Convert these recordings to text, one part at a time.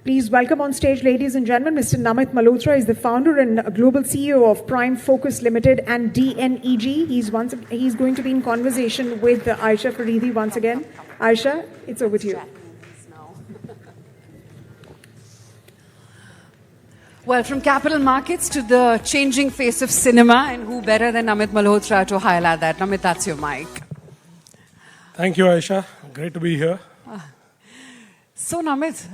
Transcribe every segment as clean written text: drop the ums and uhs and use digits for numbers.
Please welcome on stage, ladies and gentlemen, Mr. Namit Malhotra is the founder and global CEO of Prime Focus Limited and DNEG. He's going to be in conversation with Aisha Faridi once again. Aisha, it's over to you. Well, from capital markets to the changing face of cinema, and who better than Namit Malhotra to highlight that? Namit, that's your mic. Thank you, Aisha. Great to be here. So, Namit,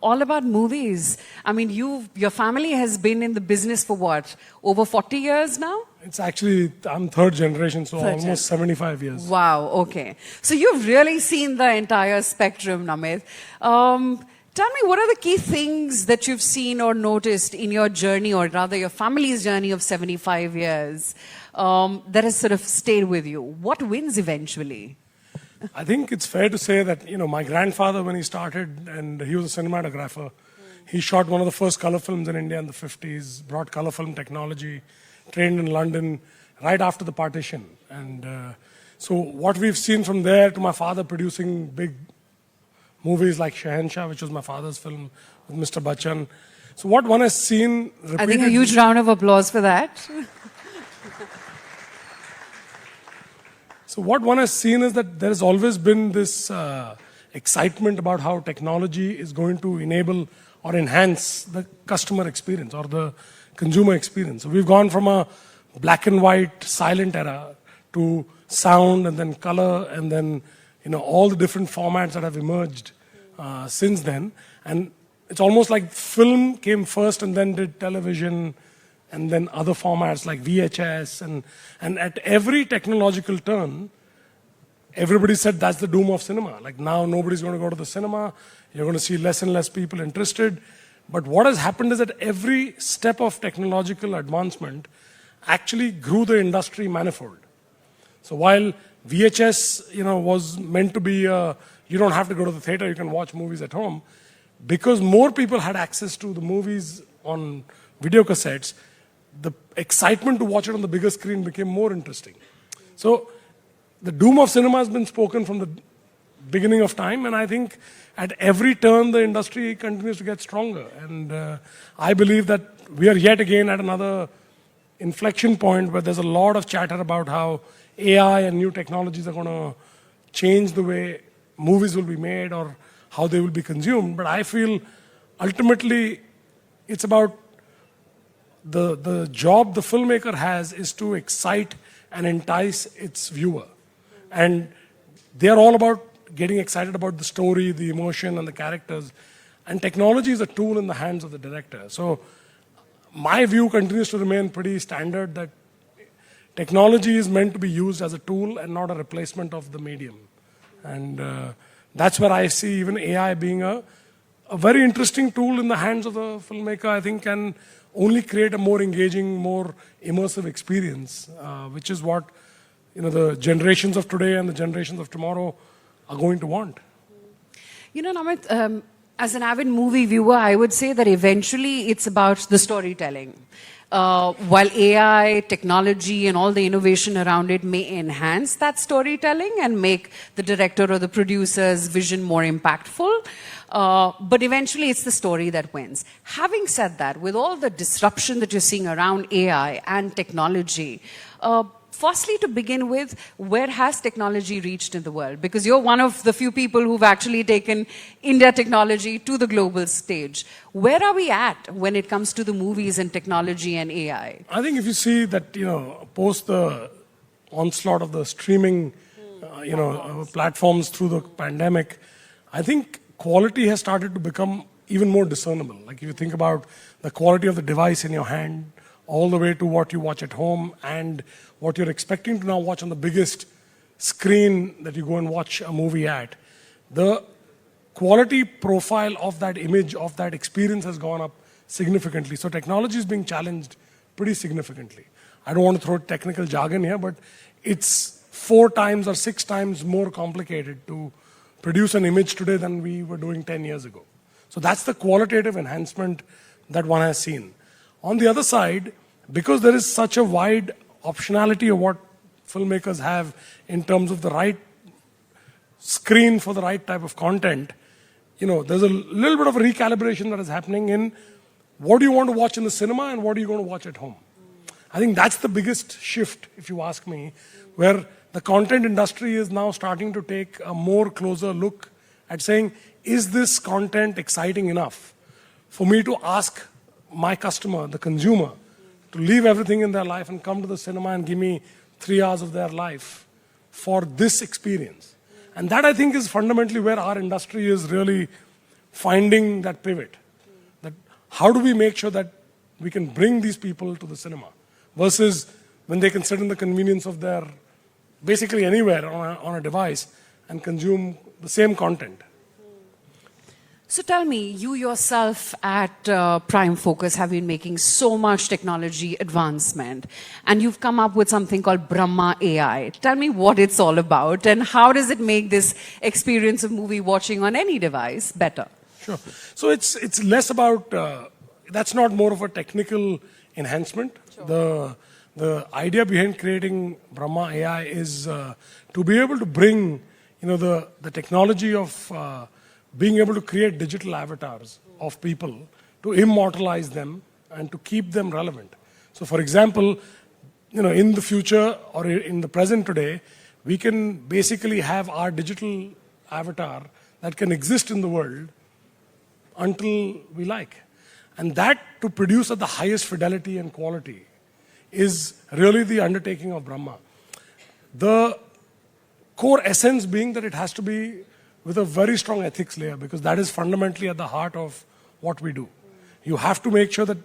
all about movies. I mean, your family has been in the business for what? Over 40 years now? It's actually, I'm third generation, so almost 75 years. Wow, okay. So you've really seen the entire spectrum, Namit. Tell me, what are the key things that you've seen or noticed in your journey, or rather your family's journey of 75 years, that has sort of stayed with you? What wins eventually? I think it's fair to say that, my grandfather, when he started, and he was a cinematographer, he shot one of the first color films in India in the 50s, brought color film technology, trained in London right after the partition. And so what we've seen from there to my father producing big movies like Shahenshah, which was my father's film with Mr. Bachchan. So what one has seen repeatedly... I think a huge round of applause for that. So what one has seen is that there has always been this excitement about how technology is going to enable or enhance the customer experience or the consumer experience. So we've gone from a black and white silent era to sound and then color and then all the different formats that have emerged since then. And it's almost like film came first and then did television and then other formats like VHS. And at every technological turn, everybody said that's the doom of cinema. Like now nobody's going to go to the cinema. You're going to see less and less people interested. But what has happened is that every step of technological advancement actually grew the industry manifold. So while VHS, was meant to be, you don't have to go to the theater, you can watch movies at home. Because more people had access to the movies on video cassettes, the excitement to watch it on the bigger screen became more interesting. So the doom of cinema has been spoken from the beginning of time, and I think at every turn the industry continues to get stronger. And I believe that we are yet again at another inflection point where there's a lot of chatter about how AI and new technologies are going to change the way movies will be made or how they will be consumed. But I feel ultimately it's about the job the filmmaker has is to excite and entice its viewer. And they're all about getting excited about the story, the emotion, and the characters. And technology is a tool in the hands of the director. So my view continues to remain pretty standard that technology is meant to be used as a tool and not a replacement of the medium. And that's where I see even AI being a very interesting tool in the hands of the filmmaker, I think, can only create a more engaging, more immersive experience, which is what the generations of today and the generations of tomorrow are going to want. Namit, as an avid movie viewer, I would say that eventually it's about the storytelling. While AI, technology, and all the innovation around it may enhance that storytelling and make the director or the producer's vision more impactful, but eventually it's the story that wins. Having said that, with all the disruption that you're seeing around AI and technology, firstly, to begin with, where has technology reached in the world? Because you're one of the few people who've actually taken India technology to the global stage. Where are we at when it comes to the movies and technology and AI? I think if you see that, post the onslaught of the streaming, platforms through the pandemic, I think quality has started to become even more discernible. Like if you think about the quality of the device in your hand, all the way to what you watch at home and what you're expecting to now watch on the biggest screen that you go and watch a movie at. The quality profile of that image, of that experience has gone up significantly. So technology is being challenged pretty significantly. I don't want to throw technical jargon here, but it's 4 times or 6 times more complicated to produce an image today than we were doing 10 years ago. So that's the qualitative enhancement that one has seen. On the other side, because there is such a wide optionality of what filmmakers have in terms of the right screen for the right type of content, there's a little bit of a recalibration that is happening in what do you want to watch in the cinema and what are you going to watch at home. I think that's the biggest shift, if you ask me, where the content industry is now starting to take a more closer look at saying, is this content exciting enough for me to ask my customer, the consumer, to leave everything in their life and come to the cinema and give me 3 hours of their life for this experience. And that, I think, is fundamentally where our industry is really finding that pivot. That how do we make sure that we can bring these people to the cinema versus when they can sit in the convenience of their, basically anywhere on a device and consume the same content. So tell me, you yourself at Prime Focus have been making so much technology advancement, and you've come up with something called Brahma AI. Tell me what it's all about, and how does it make this experience of movie watching on any device better? Sure. So it's less about, that's not more of a technical enhancement. Sure. The idea behind creating Brahma AI is to be able to bring, the technology of being able to create digital avatars of people, to immortalize them and to keep them relevant. So for example, in the future or in the present today, we can basically have our digital avatar that can exist in the world until we like. And that to produce at the highest fidelity and quality is really the undertaking of Brahma. The core essence being that it has to be with a very strong ethics layer, because that is fundamentally at the heart of what we do. You have to make sure that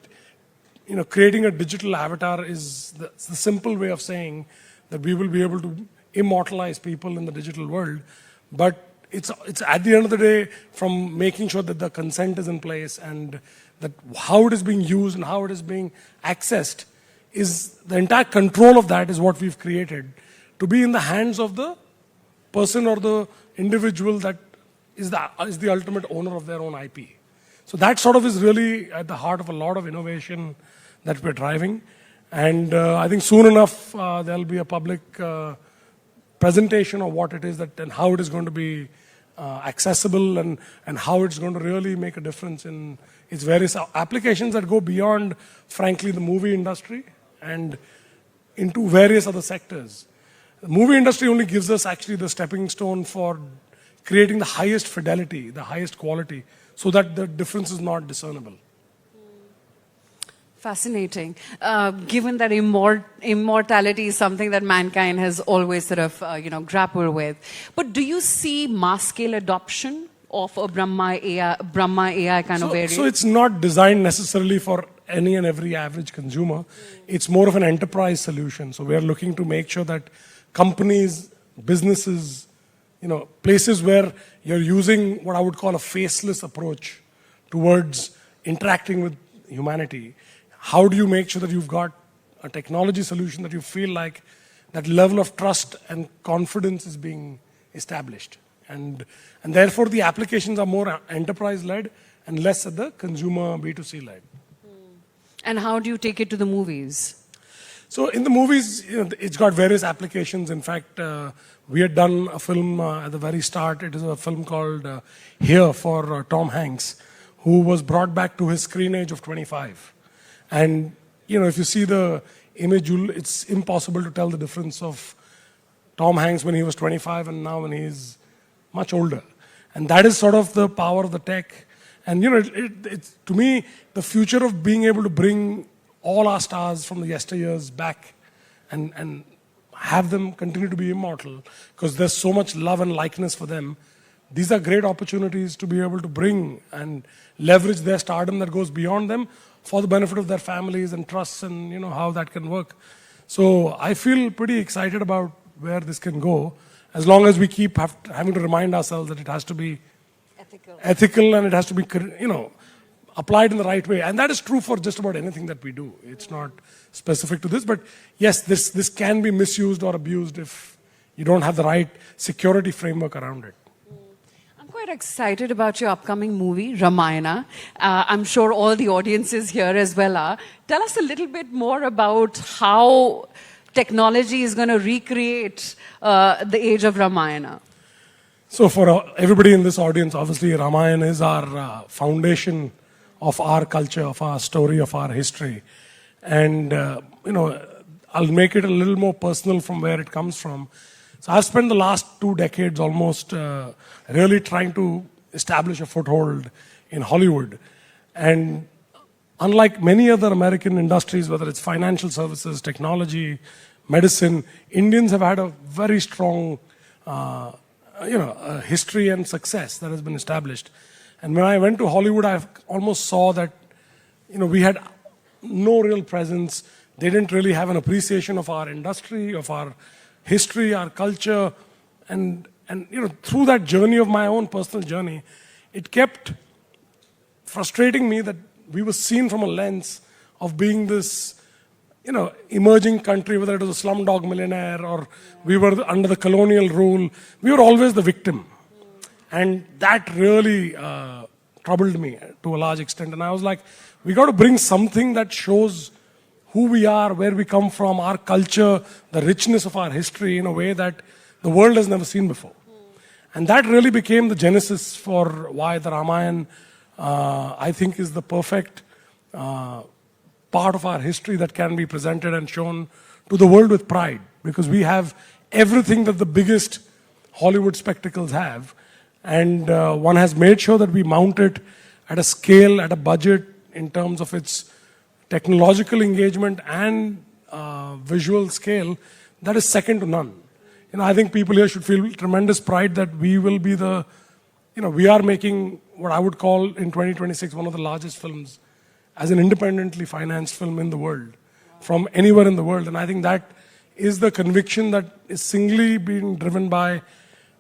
creating a digital avatar is the simple way of saying that we will be able to immortalize people in the digital world. But it's at the end of the day, from making sure that the consent is in place and that how it is being used and how it is being accessed, is the entire control of that is what we've created to be in the hands of the person or the individual that is the ultimate owner of their own IP. So that sort of is really at the heart of a lot of innovation that we're driving. And I think soon enough there'll be a public presentation of what it is that and how it is going to be accessible and how it's going to really make a difference in its various applications that go beyond, frankly, the movie industry and into various other sectors. The movie industry only gives us actually the stepping stone for creating the highest fidelity, the highest quality, so that the difference is not discernible. Fascinating. Given that immortality is something that mankind has always sort of, grappled with. But do you see mass-scale adoption of a Brahma AI kind of area? So it's not designed necessarily for any and every average consumer. It's more of an enterprise solution. So we are looking to make sure that companies, businesses, places where you're using what I would call a faceless approach towards interacting with humanity. How do you make sure that you've got a technology solution that you feel like that level of trust and confidence is being established? And therefore the applications are more enterprise-led and less at the consumer B2C led. And how do you take it to the movies? So in the movies, it's got various applications. In fact, we had done a film at the very start. It is a film called Here for Tom Hanks, who was brought back to his screen age of 25. And, if you see the image, it's impossible to tell the difference of Tom Hanks when he was 25 and now when he's much older. And that is sort of the power of the tech. And, it's to me, the future of being able to bring all our stars from the yesteryears back and have them continue to be immortal, because there's so much love and likeness for them. These are great opportunities to be able to bring and leverage their stardom that goes beyond them for the benefit of their families and trusts and how that can work. So I feel pretty excited about where this can go, as long as we keep having to remind ourselves that it has to be ethical and it has to be applied in the right way. And that is true for just about anything that we do. It's not specific to this, but yes, this can be misused or abused if you don't have the right security framework around it. I'm quite excited about your upcoming movie, Ramayana. I'm sure all the audiences here as well are. Tell us a little bit more about how technology is going to recreate the age of Ramayana. So for everybody in this audience, obviously Ramayana is our foundation of our culture, of our story, of our history. And, I'll make it a little more personal from where it comes from. So I've spent the last 2 decades almost really trying to establish a foothold in Hollywood. And unlike many other American industries, whether it's financial services, technology, medicine, Indians have had a very strong history and success that has been established. And when I went to Hollywood, I almost saw that, we had no real presence. They didn't really have an appreciation of our industry, of our history, our culture. And through that journey of my own personal journey, it kept frustrating me that we were seen from a lens of being this, emerging country, whether it was a slumdog millionaire or we were under the colonial rule. We were always the victim. And that really troubled me to a large extent. And I was like, we got to bring something that shows who we are, where we come from, our culture, the richness of our history in a way that the world has never seen before. And that really became the genesis for why the Ramayana, I think, is the perfect part of our history that can be presented and shown to the world with pride. Because we have everything that the biggest Hollywood spectacles have. And one has made sure that we mount it at a scale, at a budget, in terms of its technological engagement and visual scale that is second to none. I think people here should feel tremendous pride that we will be we are making what I would call in 2026 one of the largest films as an independently financed film in the world, from anywhere in the world. And I think that is the conviction that is singly being driven by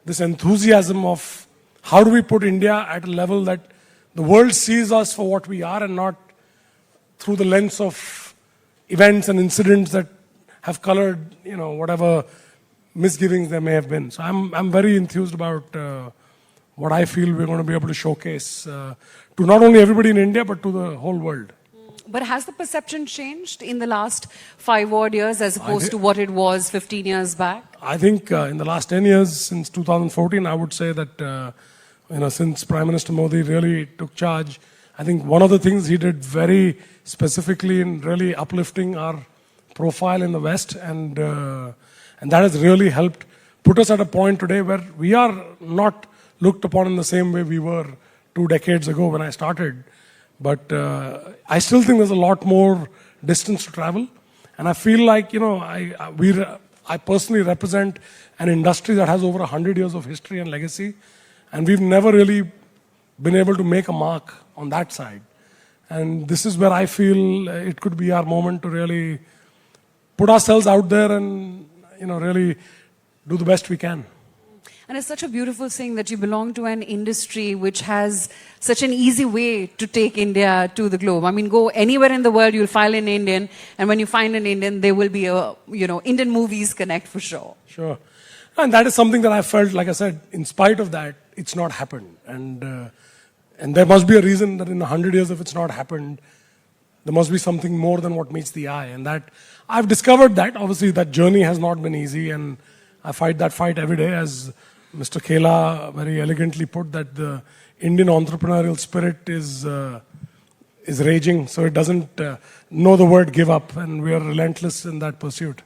this enthusiasm of how do we put India at a level that the world sees us for what we are and not through the lens of events and incidents that have colored, whatever misgivings there may have been. So I'm very enthused about what I feel we're going to be able to showcase to not only everybody in India, but to the whole world. But has the perception changed in the last 5 odd years as opposed to what it was 15 years back? I think in the last 10 years, since 2014, I would say that, since Prime Minister Modi really took charge, I think one of the things he did very specifically in really uplifting our profile in the West, and that has really helped put us at a point today where we are not looked upon in the same way we were 2 decades ago when I started. But I still think there's a lot more distance to travel. And I feel like, I personally represent an industry that has over 100 years of history and legacy. And we've never really been able to make a mark on that side. And this is where I feel it could be our moment to really put ourselves out there and, really do the best we can. And it's such a beautiful thing that you belong to an industry which has such an easy way to take India to the globe. I mean, go anywhere in the world, you'll find an Indian, and when you find an Indian, there will be Indian movies connect for sure. Sure. And that is something that I felt, like I said, in spite of that, it's not happened. And there must be a reason that in 100 years, if it's not happened, there must be something more than what meets the eye. And that I've discovered that. Obviously, that journey has not been easy, and I fight that fight every day, as Mr. Khela very elegantly put, that the Indian entrepreneurial spirit is raging, so it doesn't know the word give up, and we are relentless in that pursuit.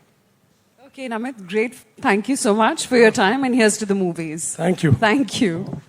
Okay, Namit, great. Thank you so much for your time, and here's to the movies. Thank you. Thank you.